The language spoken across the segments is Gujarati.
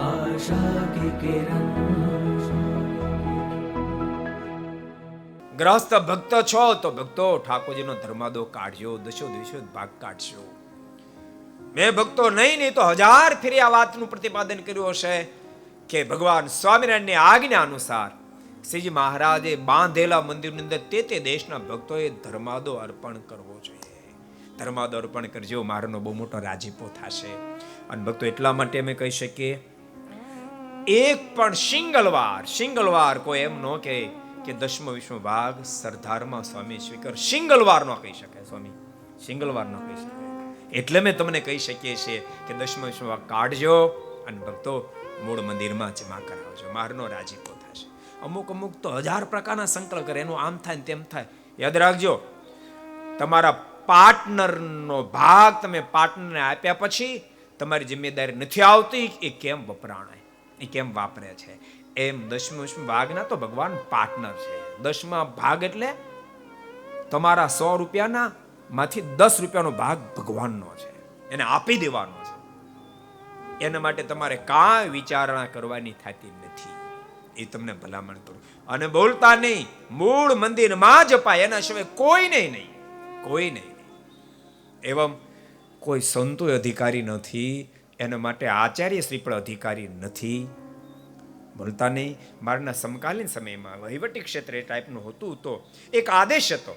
आशा की किरण। ગ્રસ્ત ભક્ત છો તો ભક્તો ઠાકોરજીનો ધર્માદો કાઢજો, દશો દિવસો ભાગ કાઢશો. મેં ભક્તો નહીં તો 1000 ફેરી આ વાતનું પ્રતિપાદન કર્યું હશે કે ભગવાન સ્વામિનારાયણની આજ્ઞા અનુસાર શ્રીજી મહારાજે બાંધેલા મંદિરની અંદર તે દેશના ભક્તોએ ધર્માદો અર્પણ કરવો જોઈએ. ધર્માદો અર્પણ કરજો, મારાનો બહુ મોટો રાજીપો થશે. અને ભક્તો એટલા માટે અમે કહી શકીએ, એક પણ સિંગલવાર કોઈ એમ ન કહે કે દશમો વિષ્ણુ ભાગ સરદારમાં સ્વામી સ્વીકાર, સિંગલવાર ન કહી શકે. સ્વામી સિંગલવાર ન કહી શકે. એટલે મેં તમને કહી શકીએ છીએ કે દશમો વિષ્ણુ ભાગ કાઢજો અને ભક્તો મૂળ મંદિરમાં જમા કરાવજો, મારનો રાજીપો થશે. અમુક તો 1000 પ્રકારના સંકલ્પ કરે, એનું આમ થાય ને તેમ થાય. યાદ રાખજો, તમારા પાર્ટનરનો ભાગ તમે પાર્ટનરને આપ્યા પછી તમારી જિમ્મેદારી નથી આવતી એ કેમ વપરાણાય, એ કેમ વાપરે છે. એમ દશમો ભાગના તો ભગવાન પાર્ટનર છે. દશમા ભાગ એટલે તમારા 100 રૂપિયાના માંથી 10 રૂપિયાનો ભાગ ભગવાનનો છે, એને આપી દેવાનો છે. એના માટે તમારે કાંઈ વિચારણા કરવાની થતી નથી. એ તમને ભલામણ કરું. અને બોલતા નહીં, મૂળ મંદિરમાં જ અપાય, એના સિવાય કોઈ નહીં. એવમ કોઈ સંતો અધિકારી નથી, એના માટે આચાર્ય શ્રી પણ અધિકારી નથી. બોલતા નહીં. મારના સમકાલીન સમયમાં વહીવટી ક્ષેત્રે ટાઈપનું હતું તો એક આદેશ હતો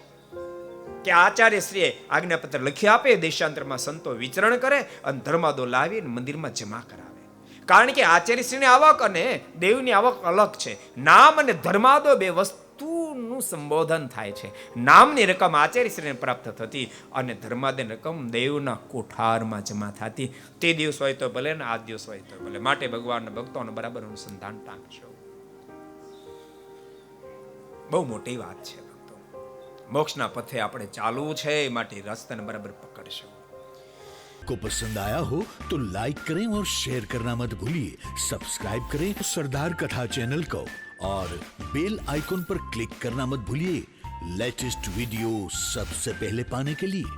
કે આચાર્ય શ્રીએ આજ્ઞાપત્ર લખી આપે, દેશાંતરમાં સંતો વિચરણ કરે અને ધર્માદો લાવીને મંદિરમાં જમા કરાવે. કારણ કે આચાર્ય શ્રીની આવક અને દેવની આવક અલગ છે. નામ અને ધર્માદો બે વસ્તુનું સંબોધન થાય છે. નામની રકમ આચાર્ય શ્રીને પ્રાપ્ત થતી અને ધર્માદની રકમ દેવના કોઠારમાં જમા થતી. તે દિવસ હોય તો ભલે ને આ દિવસ હોય તો ભલે. માટે ભગવાનના ભક્તોને બરાબર અનુસંધાન ટાંકશો. બહુ મોટી વાત છે ભક્તો. મોક્ષના પથે આપણે ચાલવું છે, માટે રસ્તાને બરાબર પકડશો. को पसंद आया हो तो लाइक करें और शेयर करना मत भूलिए. सब्सक्राइब करें सरदार कथा चैनल को और बेल आइकॉन पर क्लिक करना मत भूलिए लेटेस्ट वीडियो सबसे पहले पाने के लिए.